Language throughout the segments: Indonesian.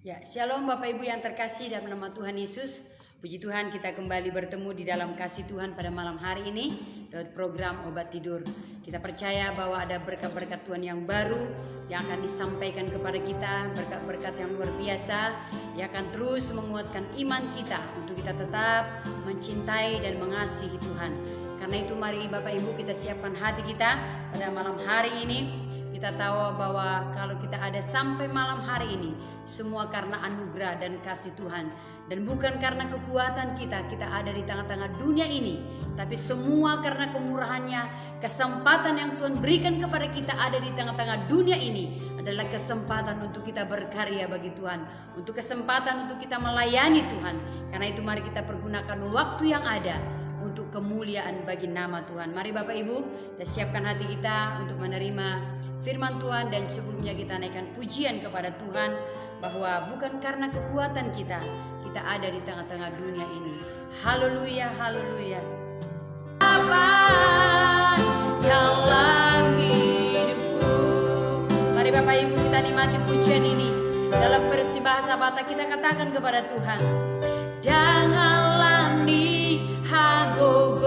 Ya, shalom Bapak Ibu yang terkasih dalam nama Tuhan Yesus. Puji Tuhan, kita kembali bertemu di dalam kasih Tuhan pada malam hari ini lewat program Obat Tidur. Kita percaya bahwa ada berkat-berkat Tuhan yang baru yang akan disampaikan kepada kita, berkat-berkat yang luar biasa yang akan terus menguatkan iman kita untuk kita tetap mencintai dan mengasihi Tuhan. Karena itu mari Bapak Ibu kita siapkan hati kita pada malam hari ini. Kita tahu bahwa kalau kita ada sampai malam hari ini, semua karena anugerah dan kasih Tuhan. Dan bukan karena kekuatan kita ada di tengah-tengah dunia ini. Tapi semua karena kemurahannya, kesempatan yang Tuhan berikan kepada kita ada di tengah-tengah dunia ini. Adalah kesempatan untuk kita berkarya bagi Tuhan. Untuk kesempatan untuk kita melayani Tuhan. Karena itu mari kita pergunakan waktu yang ada untuk kemuliaan bagi nama Tuhan. Mari Bapak Ibu, kita siapkan hati kita untuk menerima firman Tuhan. Dan sebelumnya kita naikkan pujian kepada Tuhan, bahwa bukan karena kekuatan kita ada di tengah-tengah dunia ini. Haleluya, haleluya. Dalam hidupku. Mari Bapak Ibu kita nikmati pujian ini. Dalam bersibahasa Batak kita katakan kepada Tuhan, janganlah di hagogoki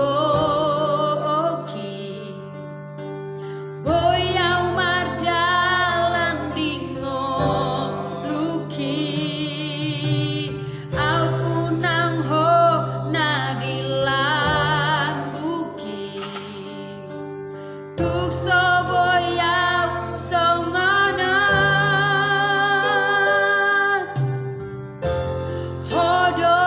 boyau mardalan dingo luki au nang ho nadilang buki tuk so boyau songana hodo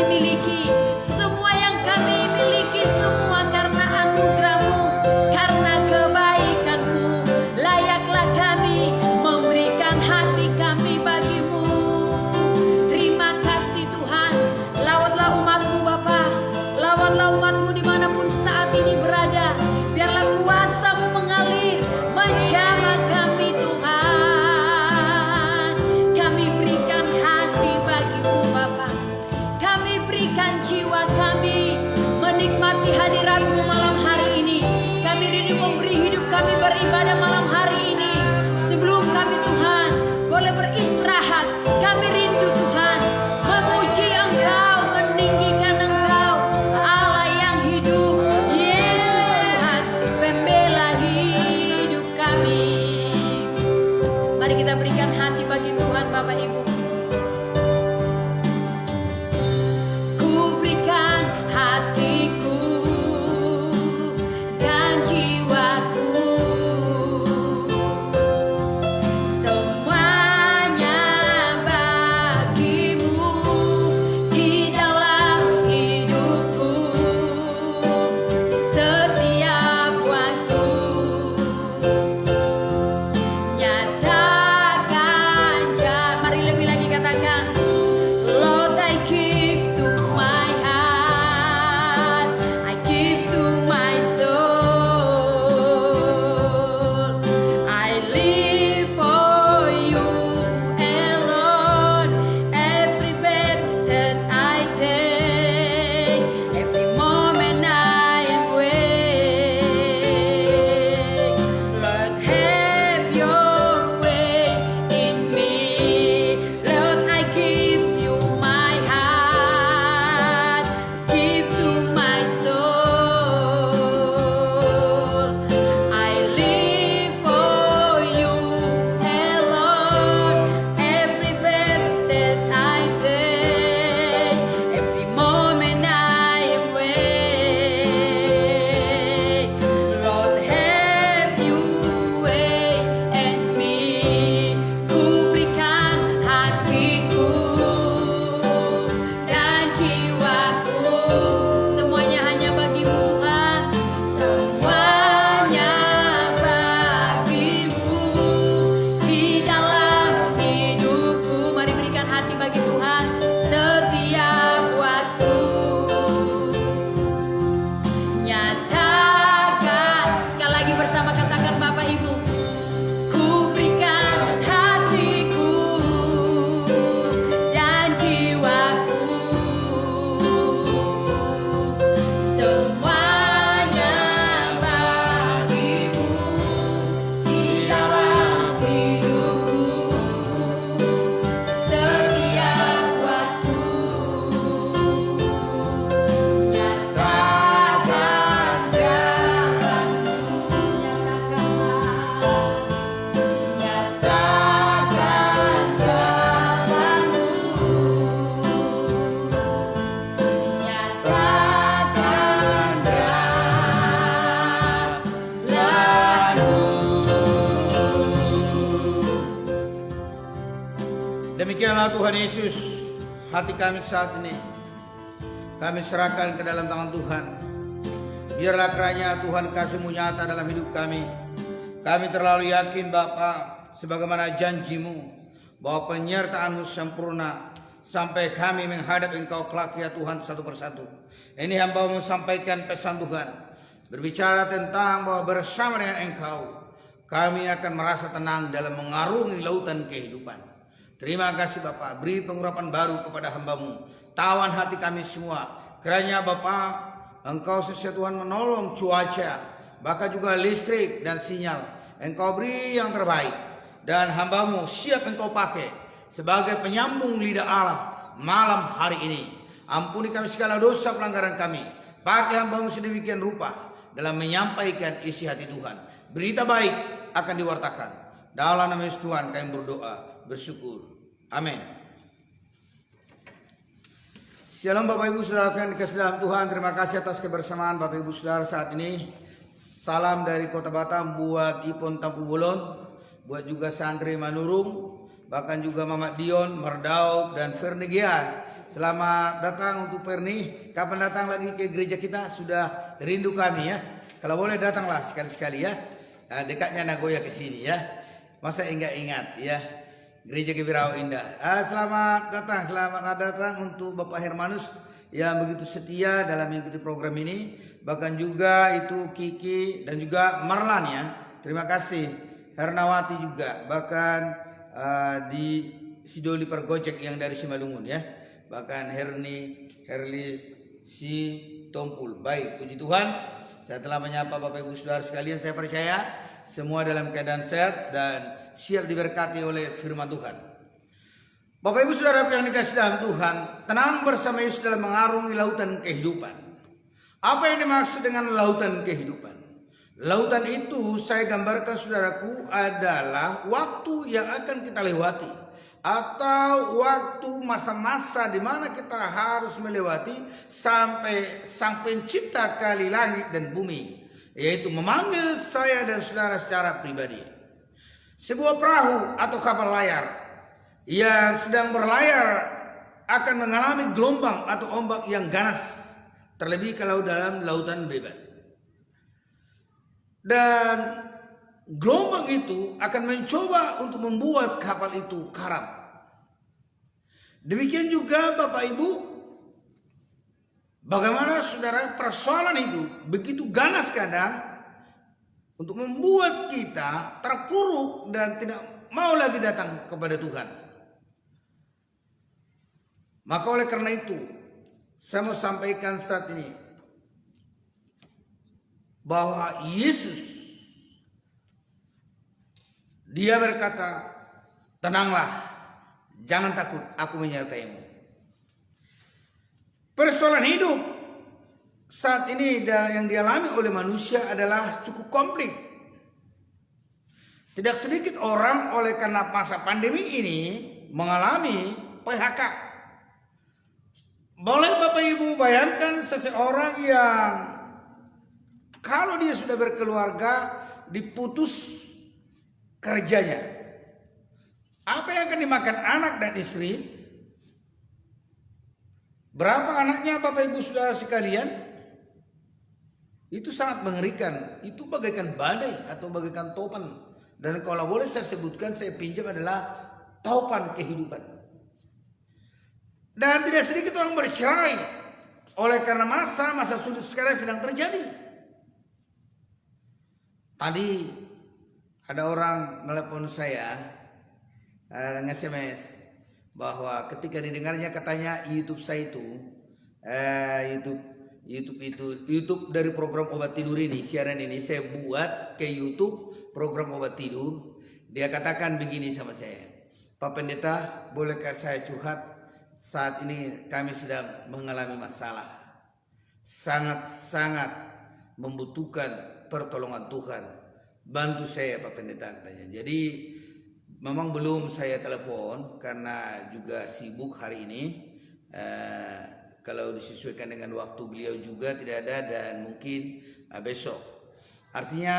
miliki, semua yang kami menikmati hadirat-Mu malam hari ini. Kami rindu memberi hidup kami beribadah malam hari ini. Sebelum kami Tuhan boleh beristirahat, kami rindu Tuhan memuji Engkau, meninggikan Engkau, Allah yang hidup. Yesus Tuhan, pembela hidup kami. Mari kita berikan hati bagi Tuhan Bapak Ibu. Ku berikan hatiku dan jiwaku, semuanya bagimu di dalam hidupku, setiap waktu. Mari lebih lagi katakan, Lord, I give to my heart, I give to my soul, I live for you alone. Every breath that I take, every moment I am awake, Lord, have your way in me. Lord, I give you my heart, give to my soul, I live for you alone. Every breath that I take, every moment I am awake, Lord, have you way in me. Ku berikan hatiku dan jiwaku, semuanya hanya bagimu Tuhan, semuanya bagimu di dalam hidupku. Mari berikan hati bagi Tuhan setiap waktu. Nyatakan sekali lagi bersama, katakan Bapak Ibu. Ku berikan hatiku dan jiwaku, semuanya bagimu di dalam hidupku, setiap waktu. Nyatakan jalanmu, nyatakan jalanmu, nyatakan jalanmu. Demikianlah Tuhan Yesus, hati kami saat ini kami serahkan ke dalam tangan Tuhan. Biarlah kiranya Tuhan kasih-Mu nyata dalam hidup kami. Kami terlalu yakin Bapa, sebagaimana janji-Mu bahwa penyertaan-Mu sempurna sampai kami menghadap Engkau kelak ya Tuhan satu persatu. Ini hamba-Mu sampaikan pesan Tuhan, berbicara tentang bahwa bersama dengan Engkau kami akan merasa tenang dalam mengarungi lautan kehidupan. Terima kasih Bapak, beri pengurapan baru kepada hamba-Mu, tawan hati kami semua. Kiranya Bapak, Engkau sesuai Tuhan menolong cuaca, bahkan juga listrik dan sinyal. Engkau beri yang terbaik, dan hamba-Mu siap Engkau pakai sebagai penyambung lidah Allah malam hari ini. Ampuni kami segala dosa pelanggaran kami. Pakai hamba-Mu sedemikian rupa dalam menyampaikan isi hati Tuhan. Berita baik akan diwartakan. Dalam nama Yesus Tuhan kami berdoa, bersyukur. Amin. Shalom Bapak Ibu Saudara yang dikasihi dalam Tuhan. Terima kasih atas kebersamaan Bapak Ibu Saudara saat ini. Salam dari Kota Batam buat Ipon Tampu Bolon, buat juga Santri Manurung, bahkan juga Mama Dion, Merdauk dan Ferni Gia. Selamat datang untuk Ferni. Kapan datang lagi ke gereja kita? Sudah rindu kami ya. Kalau boleh datanglah sekali-sekali ya. Nah, dekatnya Nagoya ke sini ya. Masa enggak ingat ya. Gereja Gebirau Indah. Selamat datang untuk Bapak Hermanus yang begitu setia dalam mengikuti program ini. Bahkan juga itu Kiki dan juga Marlan ya. Terima kasih. Hernawati juga. Bahkan di Sidoli Pergojek yang dari Simalungun ya. Bahkan Herli, Si, ditompul. Baik, puji Tuhan. Saya telah menyapa Bapak Ibu Saudara sekalian. Saya percaya semua dalam keadaan sehat dan siap diberkati oleh firman Tuhan. Bapak Ibu Saudara yang dikasih dalam Tuhan, tenang bersama Yesus dalam mengarungi lautan kehidupan. Apa yang dimaksud dengan lautan kehidupan? Lautan itu saya gambarkan saudaraku adalah waktu yang akan kita lewati, atau waktu masa-masa di mana kita harus melewati sampai Sang Pencipta kali langit dan bumi, yaitu memanggil saya dan saudara secara pribadi. Sebuah perahu atau kapal layar yang sedang berlayar akan mengalami gelombang atau ombak yang ganas, terlebih kalau dalam lautan bebas. Dan gelombang itu akan mencoba untuk membuat kapal itu karam. Demikian juga Bapak Ibu, bagaimana saudara persoalan hidup begitu ganas kadang untuk membuat kita terpuruk dan tidak mau lagi datang kepada Tuhan. Maka oleh karena itu saya mau sampaikan saat ini bahwa Yesus, Dia berkata, tenanglah, jangan takut, aku menyertaimu. Persoalan hidup saat ini yang dialami oleh manusia adalah cukup komplit. Tidak sedikit orang oleh karena masa pandemi ini mengalami PHK. Boleh Bapak Ibu bayangkan seseorang yang kalau dia sudah berkeluarga diputus kerjanya, apa yang akan dimakan anak dan istri? Berapa anaknya Bapak Ibu Saudara sekalian? Itu sangat mengerikan. Itu bagaikan badai atau bagaikan topan. Dan kalau boleh saya sebutkan, saya pinjam adalah topan kehidupan. Dan tidak sedikit orang bercerai oleh karena masa sulit sekarang sedang terjadi. Tadi ada orang nelpon saya, nge-SMS bahwa ketika didengarnya katanya YouTube saya itu, YouTube dari program obat tidur ini, siaran ini saya buat ke YouTube program obat tidur. Dia katakan begini sama saya, Pak Pendeta, bolehkah saya curhat? Saat ini kami sedang mengalami masalah, sangat-sangat membutuhkan pertolongan Tuhan. Bantu saya Pak Pendeta, katanya. Jadi memang belum saya telepon karena juga sibuk hari ini. Kalau disesuaikan dengan waktu beliau juga tidak ada, dan mungkin besok. Artinya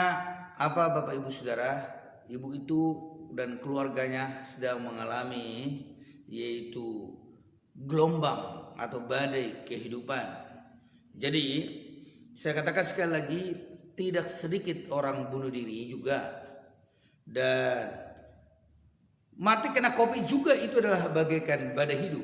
apa Bapak Ibu Saudara? Ibu itu dan keluarganya sedang mengalami yaitu gelombang atau badai kehidupan. Jadi saya katakan sekali lagi, tidak sedikit orang bunuh diri juga, dan mati kena COVID juga itu adalah bagaikan badai hidup.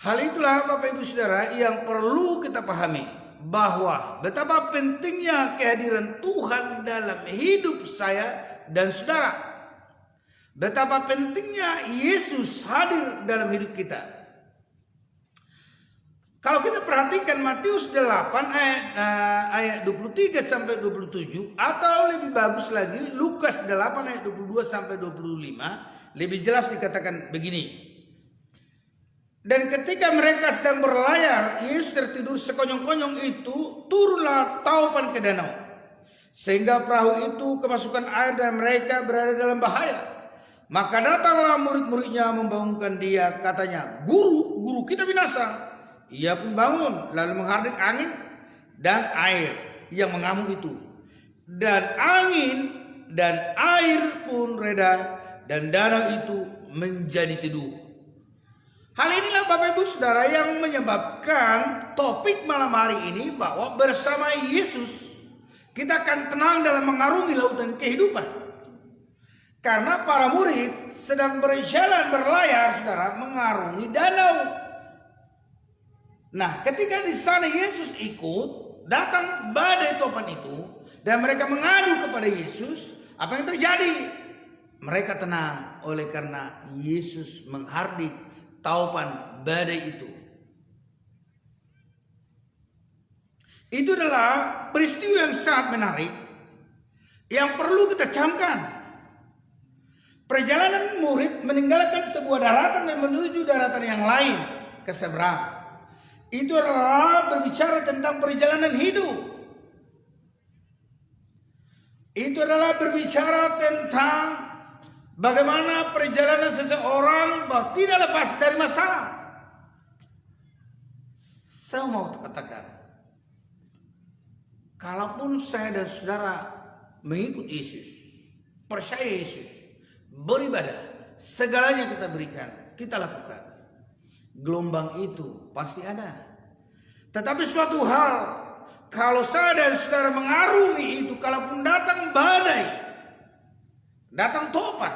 Hal itulah Bapak Ibu Saudara yang perlu kita pahami, bahwa betapa pentingnya kehadiran Tuhan dalam hidup saya dan saudara. Betapa pentingnya Yesus hadir dalam hidup kita. Kalau kita perhatikan Matius 8 ayat 23 sampai 27, atau lebih bagus lagi Lukas 8 ayat 22 sampai 25, lebih jelas dikatakan begini. Dan ketika mereka sedang berlayar, Yesus tertidur sekonyong-konyong itu, turunlah taupan ke danau, sehingga perahu itu kemasukan air dan mereka berada dalam bahaya. Maka datanglah murid-muridnya membangunkan dia, katanya, Guru, kita binasa. Ia pun bangun, lalu menghardik angin dan air yang mengamuk itu. Dan angin dan air pun reda, dan danau itu menjadi teduh. Hal inilah Bapak Ibu Saudara yang menyebabkan topik malam hari ini, bahwa bersama Yesus kita akan tenang dalam mengarungi lautan kehidupan. Karena para murid sedang berjalan berlayar, saudara, mengarungi danau. Nah, ketika di sana Yesus ikut, datang badai topan itu, dan mereka mengadu kepada Yesus, apa yang terjadi? Mereka tenang oleh karena Yesus menghardik taupan badai itu. Itu adalah peristiwa yang sangat menarik yang perlu kita camkan. Perjalanan murid meninggalkan sebuah daratan dan menuju daratan yang lain ke seberang. Itu adalah berbicara tentang perjalanan hidup. Itu adalah berbicara tentang bagaimana perjalanan seseorang bahwa tidak lepas dari masalah. Saya mau katakan, kalaupun saya dan saudara mengikut Yesus, percaya Yesus, beribadah, segalanya kita berikan, kita lakukan, gelombang itu pasti ada. Tetapi suatu hal, kalau saya dan saudara mengarungi itu, kalaupun datang badai, datang topan,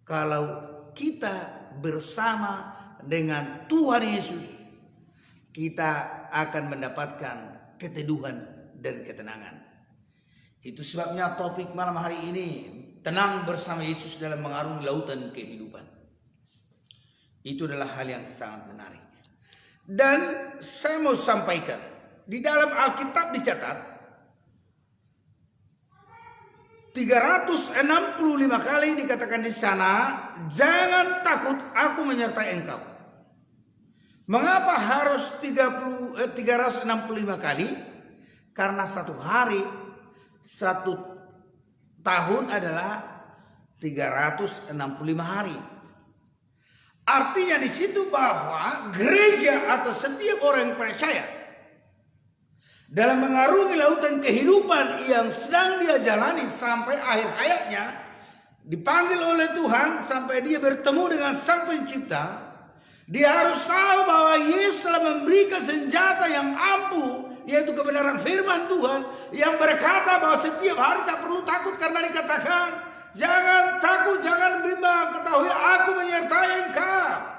kalau kita bersama dengan Tuhan Yesus, kita akan mendapatkan keteduhan dan ketenangan. Itu sebabnya topik malam hari ini, tenang bersama Yesus dalam mengarungi lautan kehidupan. Itu adalah hal yang sangat menarik. Dan saya mau sampaikan, di dalam Alkitab dicatat 365 kali dikatakan di sana, jangan takut, aku menyertai engkau. Mengapa harus 365 kali? Karena satu hari, satu tahun adalah 365 hari. Artinya di situ bahwa gereja atau setiap orang yang percaya dalam mengarungi lautan kehidupan yang sedang dia jalani sampai akhir hayatnya, dipanggil oleh Tuhan sampai dia bertemu dengan Sang Pencipta, dia harus tahu bahwa Yesus telah memberikan senjata yang ampuh, yaitu kebenaran firman Tuhan yang berkata bahwa setiap hari tak perlu takut, karena dikatakan, jangan takut, jangan bimbang, ketahui aku menyertai engkau.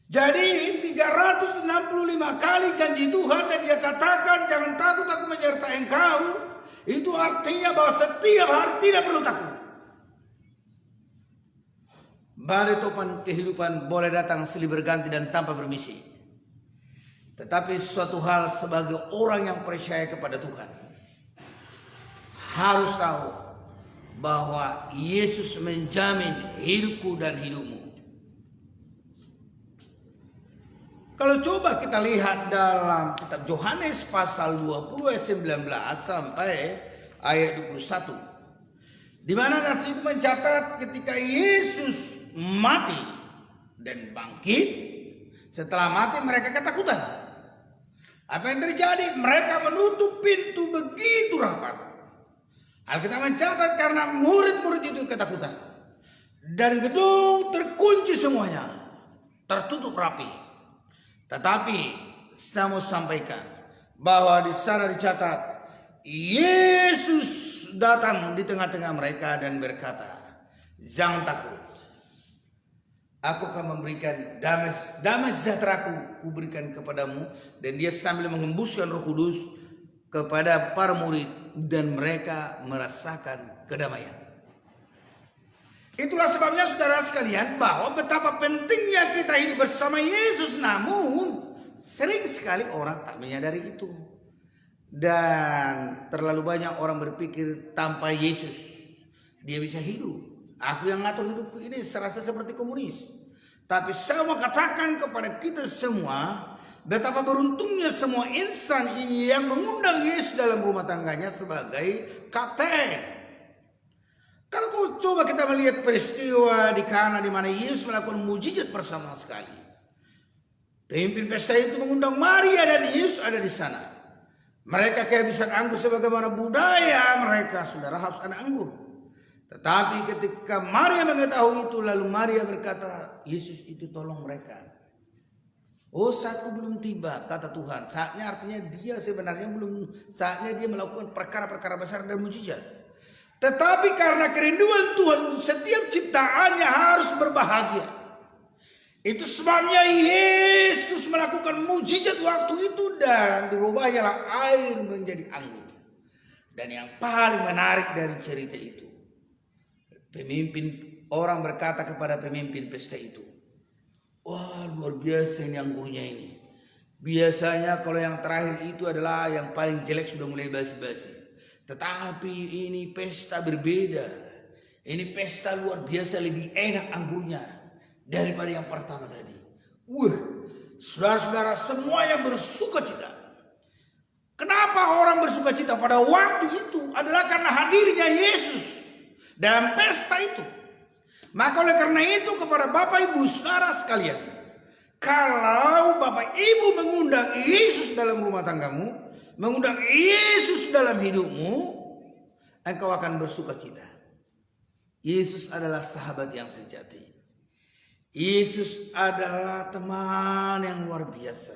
Jadi 365 kali janji Tuhan dan dia katakan jangan takut, aku menyertai engkau. Itu artinya bahwa setiap hari tidak perlu takut. Badai topan kehidupan boleh datang silih berganti dan tanpa bermisi. Tetapi suatu hal sebagai orang yang percaya kepada Tuhan, harus tahu bahwa Yesus menjamin hidupku dan hidupmu. Kalau coba kita lihat dalam kitab Yohanes pasal 20 ayat 19 sampai ayat 21. Di mana nasi itu mencatat ketika Yesus mati dan bangkit, setelah mati mereka ketakutan. Apa yang terjadi? Mereka menutup pintu begitu rapat. Alkitab mencatat karena murid-murid itu ketakutan. Dan gedung terkunci semuanya, tertutup rapi. Tetapi saya mau sampaikan bahwa di sana dicatat Yesus datang di tengah-tengah mereka dan berkata, jangan takut. Aku akan memberikan damai sejahteraku kuberikan kepadamu. Dan dia sambil mengembuskan Roh Kudus kepada para murid dan mereka merasakan kedamaian. Itulah sebabnya saudara sekalian bahwa betapa pentingnya kita hidup bersama Yesus. Namun sering sekali orang tak menyadari itu. Dan terlalu banyak orang berpikir tanpa Yesus dia bisa hidup. Aku yang ngatur hidupku ini serasa seperti komunis. Tapi saya mau katakan kepada kita semua, betapa beruntungnya semua insan yang mengundang Yesus dalam rumah tangganya sebagai kapten. Kalau kau coba kita melihat peristiwa di Kana di mana Yesus melakukan mujizat bersama sekali. Pemimpin pesta itu mengundang Maria dan Yesus ada di sana. Mereka kehabisan anggur sebagaimana budaya mereka, saudara, harus ada anggur. Tetapi ketika Maria mengetahui itu, lalu Maria berkata, Yesus itu tolong mereka. Oh, saatku belum tiba, kata Tuhan. Saatnya artinya dia sebenarnya belum, saatnya dia melakukan perkara-perkara besar dan mujizat. Tetapi karena kerinduan Tuhan, setiap ciptaannya harus berbahagia. Itu sebabnya Yesus melakukan mujizat waktu itu dan dirubahnya air menjadi anggur. Dan yang paling menarik dari cerita itu, orang berkata kepada pemimpin pesta itu, wah, luar biasa ini anggurnya ini. Biasanya kalau yang terakhir itu adalah yang paling jelek, sudah mulai basi-basi. Tetapi ini pesta berbeda. Ini pesta luar biasa, lebih enak anggurnya daripada yang pertama tadi. Saudara-saudara semuanya bersuka cita. Kenapa orang bersuka cita pada waktu itu? Adalah karena hadirnya Yesus dalam pesta itu. Maka oleh karena itu kepada Bapak Ibu saudara sekalian, kalau Bapak Ibu mengundang Yesus dalam rumah tanggamu, mengundang Yesus dalam hidupmu, engkau akan bersuka cita. Yesus adalah sahabat yang sejati. Yesus adalah teman yang luar biasa.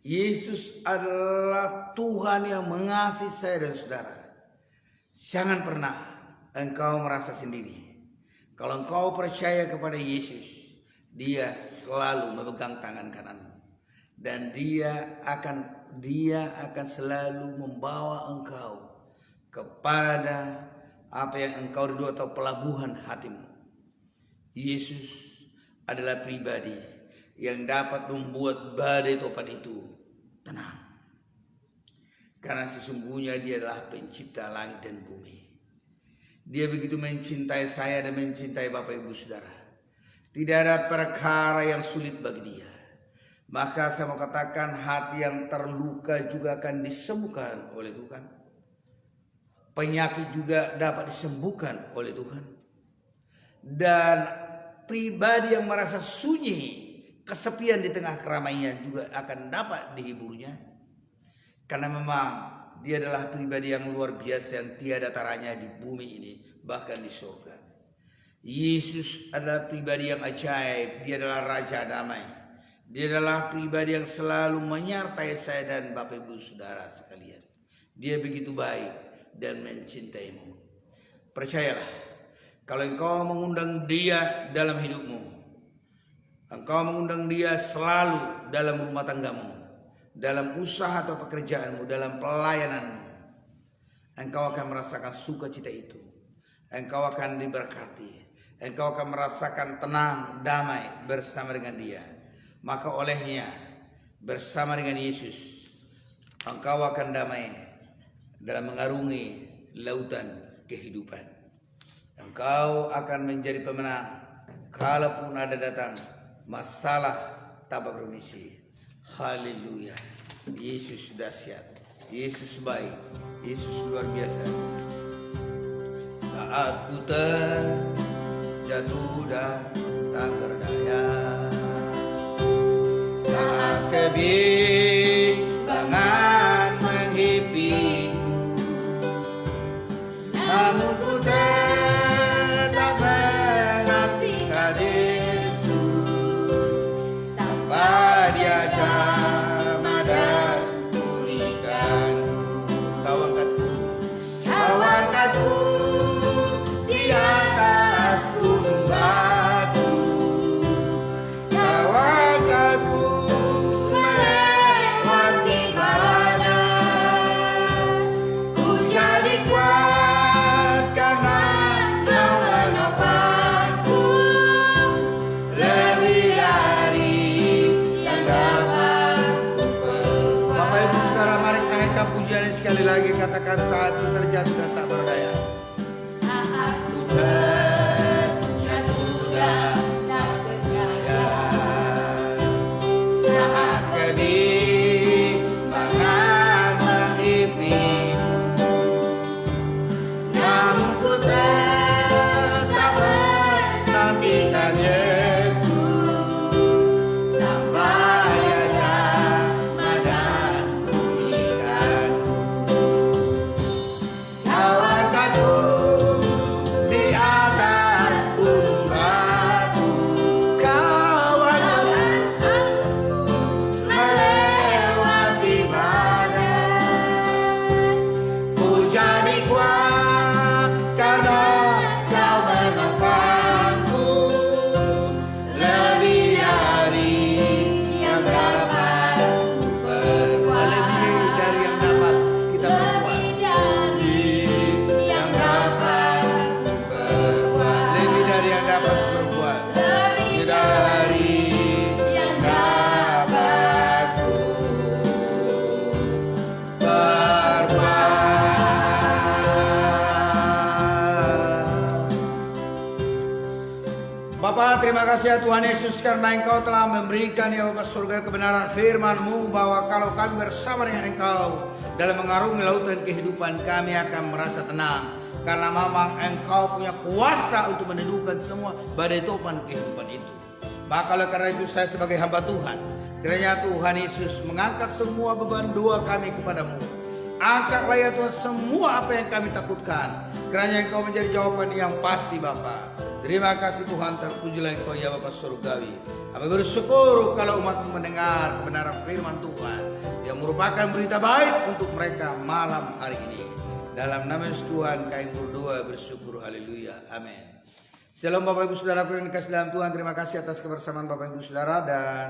Yesus adalah Tuhan yang mengasihi saya dan saudara. Jangan pernah engkau merasa sendiri. Kalau engkau percaya kepada Yesus, Dia selalu memegang tangan kananmu. Dan Dia akan selalu membawa engkau kepada apa yang engkau rindu atau pelabuhan hatimu. Yesus adalah pribadi yang dapat membuat badai topan itu tenang. Karena sesungguhnya Dia adalah pencipta langit dan bumi. Dia begitu mencintai saya dan mencintai Bapak Ibu Saudara. Tidak ada perkara yang sulit bagi Dia. Maka saya mau katakan, hati yang terluka juga akan disembuhkan oleh Tuhan. Penyakit juga dapat disembuhkan oleh Tuhan. Dan pribadi yang merasa sunyi, kesepian di tengah keramaian juga akan dapat dihiburnya. Karena memang Dia adalah pribadi yang luar biasa yang tiada taranya di bumi ini, bahkan di surga. Yesus adalah pribadi yang ajaib. Dia adalah Raja Damai. Dia adalah pribadi yang selalu menyertai saya dan Bapak Ibu Saudara sekalian. Dia begitu baik dan mencintaimu. Percayalah, kalau engkau mengundang Dia dalam hidupmu, engkau mengundang Dia selalu dalam rumah tanggamu, dalam usaha atau pekerjaanmu, dalam pelayananmu, engkau akan merasakan sukacita itu. Engkau akan diberkati. Engkau akan merasakan tenang, damai bersama dengan Dia. Maka olehnya, bersama dengan Yesus, engkau akan damai dalam mengarungi lautan kehidupan. Engkau akan menjadi pemenang kalaupun ada datang masalah tanpa permisi. Haleluya. Yesus dahsyat. Yesus baik. Yesus luar biasa. Saat ku terjatuh dan tak berdaya, saat kebimbangan menghimpiku, namun ku tetap menantikan Yesus sampai Dia jamah dan pulihkanku. Kau angkatku di atas gunung batu, kau angkatku melewati badai. Ku jadi kuat karena Kau menopangku, lebih dari yang dapat ku perbuat. Bapak Ibu Saudara, mari kita naikkan pujian ini sekali lagi. Katakan, saat ku terjatuh dan tak berdaya. Saat ku terjatuh dan tak berdaya, Saat kebimbangan menghimpiku, namun ku tetap menantikan Yesus sampai Dia jamah dan pulihkanku. Kau terima kasih ya Tuhan Yesus karena Engkau telah memberikan ya Bapa surga kebenaran firman-Mu bahwa kalau kami bersama dengan Engkau dalam mengarungi lautan kehidupan kami akan merasa tenang. Karena memang Engkau punya kuasa untuk meneduhkan semua badai topan kehidupan itu. Maka oleh karena itu saya sebagai hamba Tuhan, kiranya Tuhan Yesus mengangkat semua beban doa kami kepadamu. Angkatlah ya Tuhan semua apa yang kami takutkan. Kiranya Engkau menjadi jawaban yang pasti Bapa. Terima kasih Tuhan, terpujilah Engkau ya Bapa Surgawi. Kami bersyukur kalau umat-Mu mendengar kebenaran firman Tuhan yang merupakan berita baik untuk mereka malam hari ini. Dalam nama Yesus Tuhan kami berdoa bersyukur, haleluya, amin. Shalom Bapak Ibu Saudaraku yang dikasihi dalam Tuhan, terima kasih atas kebersamaan Bapak Ibu Saudara. Dan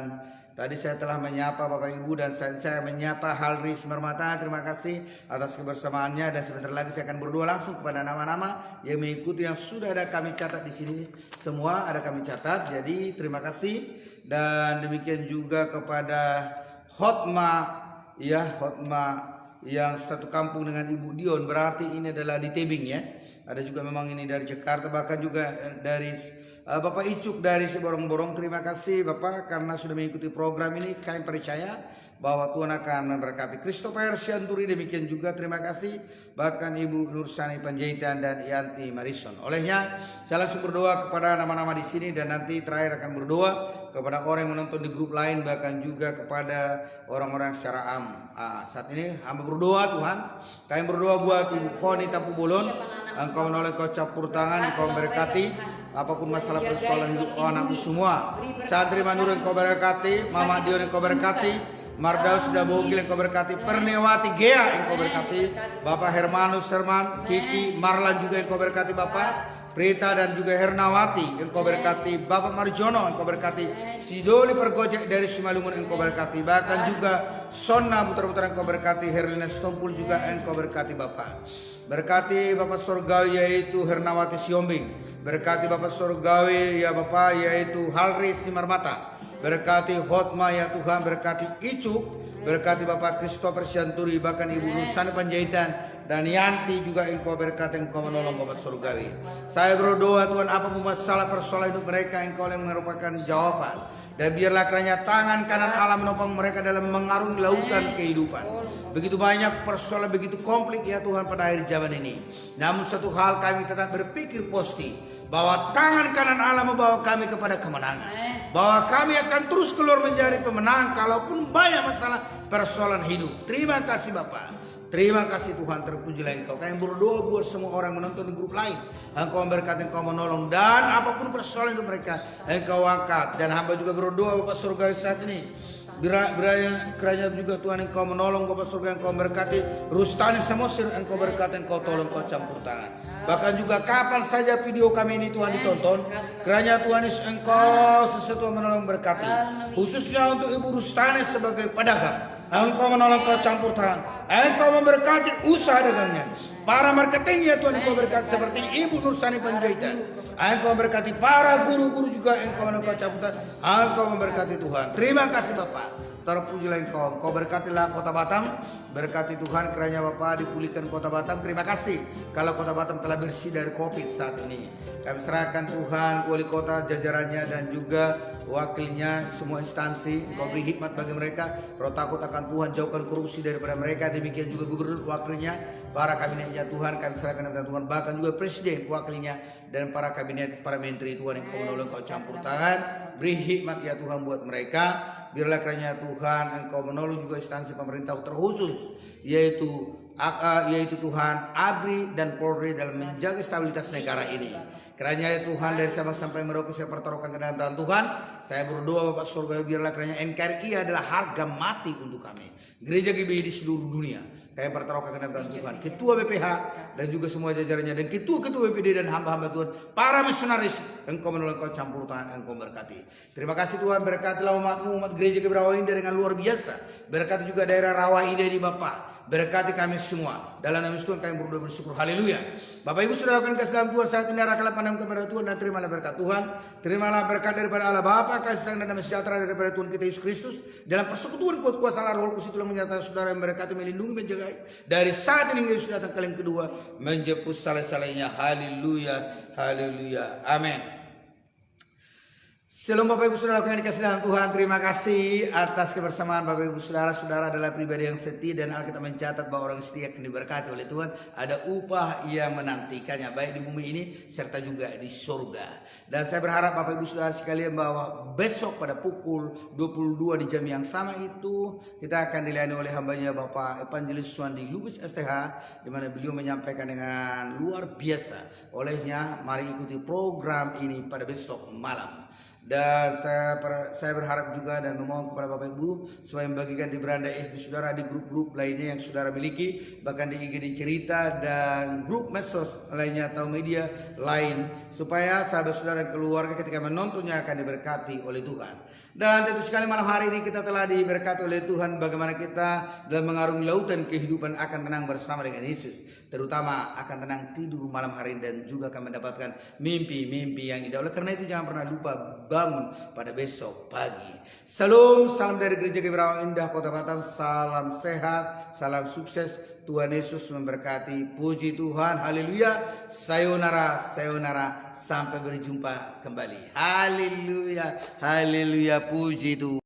tadi saya telah menyapa Bapak Ibu dan saya menyapa Halri Simarmata. Terima kasih atas kebersamaannya dan sebentar lagi saya akan berdoa langsung kepada nama-nama yang mengikuti yang sudah ada kami catat di sini. Semua ada kami catat. Jadi terima kasih dan demikian juga kepada Hotma yang satu kampung dengan Ibu Dion, berarti ini adalah di Tebing ya. Ada juga memang ini dari Jakarta, bahkan juga dari Bapak Icuk dari Seborong-Borong. Terima kasih Bapak karena sudah mengikuti program ini. Kami percaya bahwa Tuhan akan memberkati. Christopher Sianturi demikian juga terima kasih. Bahkan Ibu Nursani Panjaitan dan Yanti Marison. Olehnya saya langsung berdoa kepada nama-nama di sini dan nanti terakhir akan berdoa kepada orang yang menonton di grup lain, bahkan juga kepada orang-orang secara am. Saat ini hamba berdoa Tuhan. Kami berdoa buat Ibu Foni Tapu Bolon. Engkau menoleh, Kau campur tangan, Engkau memberkati apapun masalah persoalan hidup anakku semua. Santri Mandur Engkau berkati, Mama Dion Engkau berkati, Mardaus sudah Bogil Engkau berkati, Pernewati Gea Engkau berkati, Bapak Hermanus Herman, Kiki, Marlan juga Engkau berkati Bapak, Prita dan juga Hernawati Engkau berkati, Bapak Marjono Engkau berkati, Sidoli Pergojek dari Simalungun Engkau berkati, bahkan juga Sonna putar-putar Engkau berkati, Herlina Stompul juga Engkau berkati Bapak. Berkati Bapak Surgawi yaitu Hernawati Siombing. Berkati Bapak Surgawi ya Bapak yaitu Halri Simarmata. Berkati Hotma ya Tuhan, berkati Icuk. Berkati Bapak Christopher Sianturi, bahkan Ibu Nusani Panjaitan dan Yanti juga Engkau berkati, Engkau menolong Bapak Surgawi. Saya berdoa Tuhan apapun masalah persoalan hidup mereka Engkau yang merupakan jawaban. Dan biarlah kiranya tangan kanan Allah menopang mereka dalam mengarungi lautan kehidupan. Begitu banyak persoalan, begitu komplit ya Tuhan pada akhir zaman ini. Namun satu hal kami tetap berpikir positif, bahwa tangan kanan Allah membawa kami kepada kemenangan. Bahwa kami akan terus keluar menjadi pemenang kalaupun banyak masalah persoalan hidup. Terima kasih Bapak. Terima kasih Tuhan, terpujilah Engkau. Kami berdoa buat semua orang menonton di grup lain. Engkau memberkati, Engkau menolong, dan apapun persoalan hidup mereka Engkau angkat. Dan hamba juga berdoa Bapak Surgawi saat ini, kiranya juga Tuhan Engkau menolong Bapak Surga, Engkau memberkati Rustani Samosir, Engkau berkati, Engkau tolong, Engkau campur tangan. Bahkan juga kapan saja video kami ini Tuhan ditonton, kiranya Tuhan Yesus Engkau sesuatu menolong berkati. Khususnya untuk Ibu Rustani sebagai pedagang, Engkau menolong, Engkau campur tangan. Engkau memberkati usaha dagangnya. Para marketingnya Tuhan Engkau berkati seperti Ibu Nursani Panjaitan. Engkau memberkati para guru-guru juga Engkau menolong, Engkau campur tangan. Engkau memberkati Tuhan. Terima kasih Bapak. Terpujilah Engkau. Engkau berkatilah Kota Batam. Berkati Tuhan kiranya Bapak dipulihkan Kota Batam. Terima kasih kalau Kota Batam telah bersih dari COVID saat ini. Kami serahkan Tuhan wali kota, jajarannya dan juga wakilnya, semua instansi. Engkau beri hikmat bagi mereka. Roh takut akan Tuhan, jauhkan korupsi daripada mereka. Demikian juga gubernur, wakilnya, para kabinetnya Tuhan kami serahkan kepada Tuhan. Bahkan juga presiden, wakilnya, dan para kabinet, para menteri Tuhan Engkau menolong, Engkau campur tangan. Beri hikmat ya Tuhan buat mereka. Biarlah kiranya Tuhan Engkau menolong juga instansi pemerintah terkhusus yaitu Tuhan ABRI dan Polri dalam menjaga stabilitas negara ini. Kiranya ya Tuhan dari Sabang sampai Merauke saya pertaruhkan ke dalam tangan Tuhan. Saya berdoa Bapak Surga, biarlah kiranya NKRI adalah harga mati untuk kami. Gereja GBI di seluruh dunia kami pertaruhkan ke dalam tangan Tuhan. Ketua BPH dan juga semua jajarannya dan ketua-ketua BPD dan hamba-hamba Tuhan, para misionaris, Engkau menolong, Engkau campur tangan, Engkau berkati. Terima kasih Tuhan, berkatilah umat-Mu, umat gereja GBI Rawa Indah dengan luar biasa. Berkati juga daerah Rawa Indah di Bapak. Berkati kami semua. Dalam nama Yesus Tuhan kami berdoa bersyukur. Haleluya. Bapak Ibu Saudara yang kasih dalam Tuhan, saat ini arahkanlah pandang kepada Tuhan dan terimalah berkat Tuhan. Terimalah berkat daripada Allah Bapa, kasih sayang dan damai sejahtera daripada Tuhan kita Yesus Kristus. Dalam persekutuan kuat kuasa Allah Roh Kudus itulah menyertai saudara yang berkati, melindungi, menjaga dari saat ini hingga Yesus datang kali yang kedua, menjemput salah-salahnya. Haleluya. Haleluya. Amin. Shalom Bapak Ibu Saudara yang dikasih dalam Tuhan. Terima kasih atas kebersamaan Bapak Ibu Saudara. Saudara adalah pribadi yang setia dan Alkitab mencatat bahwa orang setia akan diberkati oleh Tuhan. Ada upah yang menantikannya baik di bumi ini serta juga di surga. Dan saya berharap Bapak Ibu Saudara sekalian bahwa besok pada pukul 22 di jam yang sama itu kita akan dilayani oleh hambanya Bapak Evangelis Suandi Lubis STH, di mana beliau menyampaikan dengan luar biasa. Olehnya mari ikuti program ini pada besok malam. Dan saya berharap juga dan memohon kepada Bapak Ibu supaya membagikan di beranda FB Saudara, di grup-grup lainnya yang Saudara miliki, bahkan di IGD Cerita dan grup medsos lainnya atau media lain, supaya sahabat saudara dan keluarga ketika menontonnya akan diberkati oleh Tuhan. Dan tentu sekali malam hari ini kita telah diberkati oleh Tuhan bagaimana kita dalam mengarungi lautan kehidupan akan tenang bersama dengan Yesus. Terutama akan tenang tidur malam hari dan juga akan mendapatkan mimpi-mimpi yang indah. Oleh karena itu jangan pernah lupa bangun pada besok pagi. Salam dari Gereja Gebrawan Indah Kota Batam. Salam sehat, salam sukses. Tuhan Yesus memberkati. Puji Tuhan, haleluya. Sayonara, sayonara. Sampai berjumpa kembali. Haleluya, haleluya. Puji Tuhan.